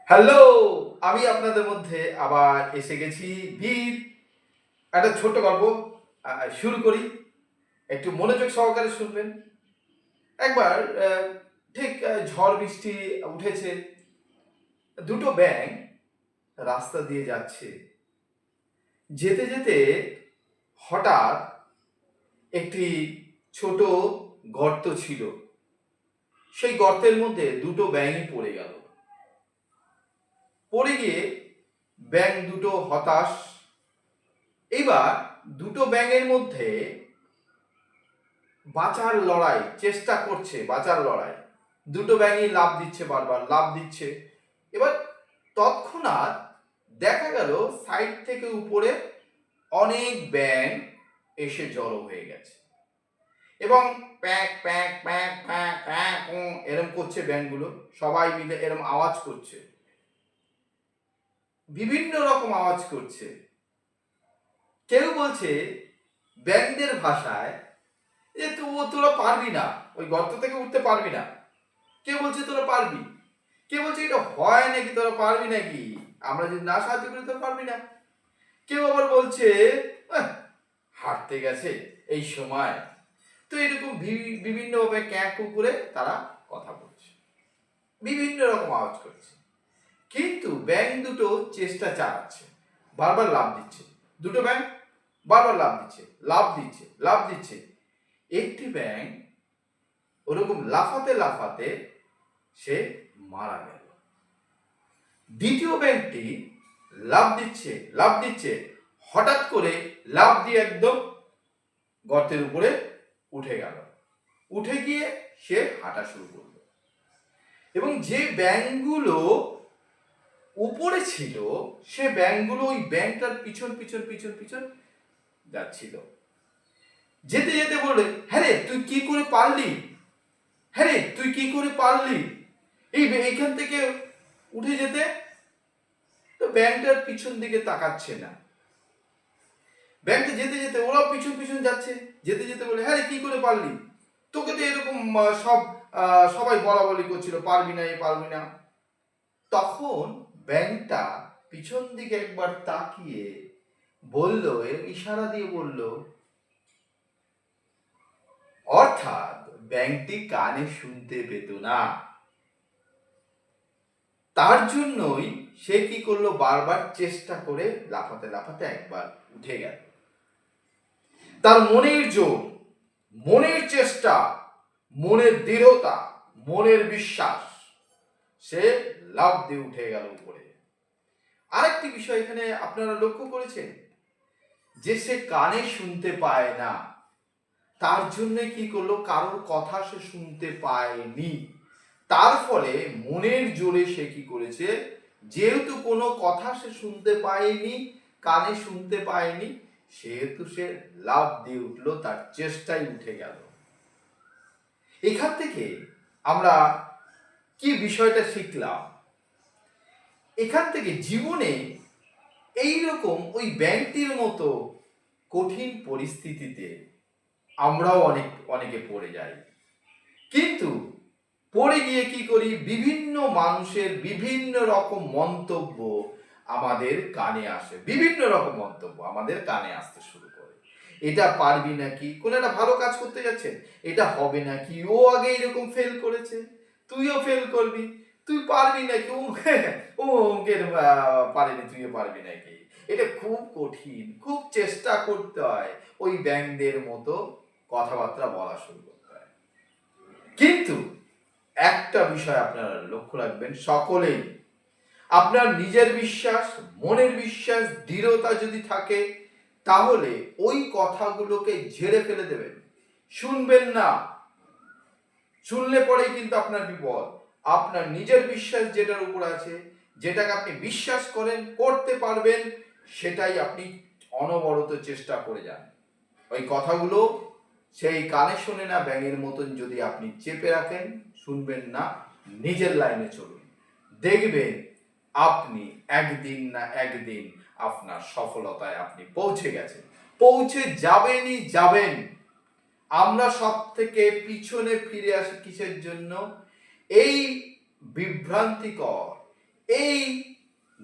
Hello, আমি আপনাদের মধ্যে আবার এসে গেছি। বীর একটা ছোট্ট গল্প শুরু করি। একটু মনোযোগ সহকারে শুনবেন। একবার ঠিক ঝড় বৃষ্টি উঠেছে। দুটো ব্যাঙ রাস্তা দিয়ে যাচ্ছে। যেতে যেতে হঠাৎ একটি ছোট গর্ত ছিল। সেই গর্তের মধ্যে দুটো ব্যাঙই পড়ে গেল। পড়ে গিয়ে ব্যাঙ দুটো হতাশ। এইবার দুটো ব্যাঙের মধ্যে বাঁচার লড়াই, চেষ্টা করছে বাঁচার লড়াই। দুটো ব্যাঙই লাফ দিচ্ছে, বারবার লাফ দিচ্ছে। এবার তৎক্ষণাৎ দেখা গেল সাইড থেকে উপরে অনেক ব্যাঙ এসে জড়ো হয়ে গেছে এবং pack pack pack pack pack এরম করছে ব্যাঙগুলো। সবাই মিলে এরম আওয়াজ করছে, বিভিন্ন রকম আওয়াজ করছে। কেউ বলছে ব্যাঙদের ভাষায় যে তোরা পারবি না, ওই গর্ত থেকে উঠতে পারবি না। কে বলছে তোরা পারবি, কে বলছে এটা হয় নাকি, তোরা পারবি নাকি, আমরা যদি না সাহায্য করি তোরা পারবি না। কেউ আবার বলছে হাঁটতে গেছে এই সময়। তো এরকম বিভিন্ন ভাবে ক্যাঁ করে তারা কথা বলছে, বিভিন্ন রকম আওয়াজ করছে। কিন্তু ব্যাঙ দুটো চেষ্টা চালাচ্ছে, বারবার লাফ দিচ্ছে। দুটো ব্যাঙ বারবার লাফ দিচ্ছে, লাফ দিচ্ছে, লাফ দিচ্ছে। একটি ব্যাঙ ওরকম লাফাতে লাফাতে সে মারা গেল। দ্বিতীয় ব্যাঙটি লাফ দিচ্ছে, লাফ দিচ্ছে, হঠাৎ করে লাফ দিয়ে একদম গর্তের উপরে উঠে গেল। উঠে গিয়ে সে হাঁটা শুরু করল এবং যে ব্যাঙগুলো উপরে ছিল সে ব্যাঙগুলো ওই ব্যাঙটার পিছন পিছন পিছন পিছন যাচ্ছিল। যেতে যেতে বললে, হ্যাঁ রে তুই কি করে পারলি, হ্যাঁ রে তুই কি করে পারলি এইখান থেকে উঠে যেতে। তো ব্যাঙটার পিছন দিকে তাকাচ্ছে না। ব্যাংকে যেতে যেতে ওরাও পিছন পিছন যাচ্ছে। যেতে যেতে বলে, হ্যাঁ রে কি করে পারলি, তোকে তো এরকম সবাই বলা বলি করছিল পারবি না, পারবি না। তখন ব্যাংকটা পিছন দিকে একবার তাকিয়ে বলল, এর ইশারা দিয়ে বলল, অর্থাৎ ব্যাংকটি কানে শুনতে পেত না, তার জন্যই সে কি করলো, বারবার চেষ্টা করে লাফাতে লাফাতে একবার উঠে গেল। তার মনের জোর, মনের চেষ্টা, মনের দৃঢ়তা, মনের বিশ্বাস, সে লাফ দিয়ে উঠে গেল উপরে। আরেকটি বিষয় এখানে আপনারা লক্ষ্য করেছেন যে সে কানে শুনতে পায় না, তার জন্য কি করলো, কারোর কথা সে শুনতে পায়নি। তার ফলে মনের জোরে সে কি করেছে, যেহেতু কোনো কথা সে শুনতে পায়নি, কানে শুনতে পায়নি, সেহেতু সে লাফ দিয়ে উঠলো, তার চেষ্টায় উঠে গেল। এখান থেকে আমরা কি বিষয়টা শিখলাম, এখান থেকে জীবনে এইরকম ওই ব্যাংকটির মতো কঠিন পরিস্থিতিতে আমরাও অনেকে পড়ে যাই। কিন্তু পড়ে গিয়ে কি করি, বিভিন্ন মানুষের বিভিন্ন রকম মন্তব্য আমাদের কানে আসে, বিভিন্ন রকম মন্তব্য আমাদের কানে আসতে শুরু করে। এটা পারবি নাকি, কোন একটা ভালো কাজ করতে যাচ্ছেন, এটা হবে নাকি, ও আগে এরকম ফেল করেছে, তুইও ফেল করবি, তুই পারবি নাকি, ও অঙ্কের পারেনি, তুইও পারবি নাকি, এটা খুব কঠিন, খুব চেষ্টা করতে হয় ওই ব্যাংকদের মতো কথাবার্তা বলা শুরু করতে হয়। কিন্তু একটা বিষয় আপনারা লক্ষ্য রাখবেন, সকলেই আপনার নিজের বিশ্বাস, মনের বিশ্বাস, দৃঢ়তা যদি থাকে, তাহলে ওই কথাগুলোকে ঝেড়ে ফেলে দেবেন, শুনবেন না। শুনলে পরেই কিন্তু আপনার বিপদ। আপনার নিজের বিশ্বাস যেটার উপর আছে, যেটাকে আপনি বিশ্বাস করেন, করতে পারবেন, সেটাই আপনি অনবরত চেষ্টা করে যান। ওই কথাগুলো সেই কানে শোনে না ব্যাঙের মতন যদি আপনি চেপে রাখেন, শুনবেন না, নিজের লাইনে চলুন, দেখবেন আপনি একদিন না একদিন আপনার সফলতায় আপনি পৌঁছে গেছেন, পৌঁছে যাবেনই যাবেন। আমরা সব থেকে পিছনে ফিরে আসি কিসের জন্য, এই বিভ্রান্তিকর, এই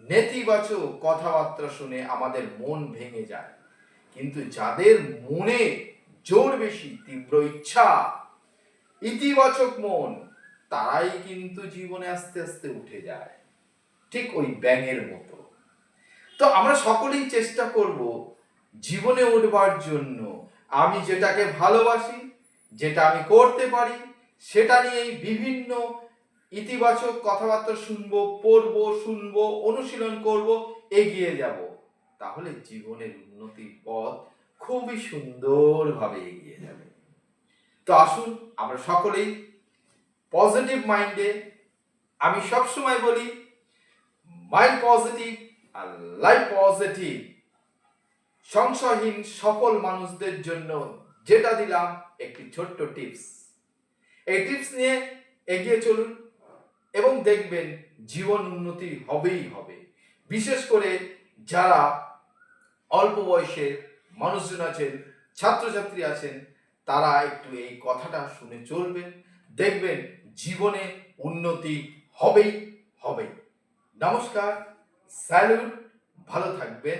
নেতিবাচক কথাবার্তা শুনে আমাদের মন ভেঙে যায়, কিন্তু যাদের মনে জোর বেশি, তীব্র ইচ্ছা, ইতিবাচক মন, তারাই কিন্তু জীবনে আস্তে আস্তে উঠে যায়, ঠিক ওই ব্যাঙের মতো। তো আমরা সকলেই চেষ্টা করব জীবনে উঠবার জন্য। আমি যেটাকে ভালোবাসি, যেটা আমি করতে পারি, সেটা নিয়েই বিভিন্ন ইতিবাচক কথাবার্তা শুনবো, পড়বো, শুনবো, অনুশীলন করব, এগিয়ে যাব। তাহলে জীবনের উন্নতির পথ খুবই সুন্দরভাবে এগিয়ে যাবে। তো আসুন আমরা সকলেই পজিটিভ মাইন্ডে, আমি সবসময় বলি মাইন্ড পজিটিভ আর লাইফ পজিটিভ, সংশয়হীন সফল মানুষদের জন্য যেটা দিলাম একটি ছোট্ট টিপস, এই টিপস নিয়ে এগিয়ে চলুন এবং দেখবেন জীবন উন্নতি হবেই হবে। বিশেষ করে যারা অল্প বয়সের মানুষজন আছেন, ছাত্রছাত্রী আছেন, তারা একটু এই কথাটা শুনে চলবেন, দেখবেন জীবনে উন্নতি হবেই হবে। নমস্কার, স্যালুট, ভালো থাকবেন,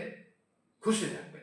খুশি থাকবেন।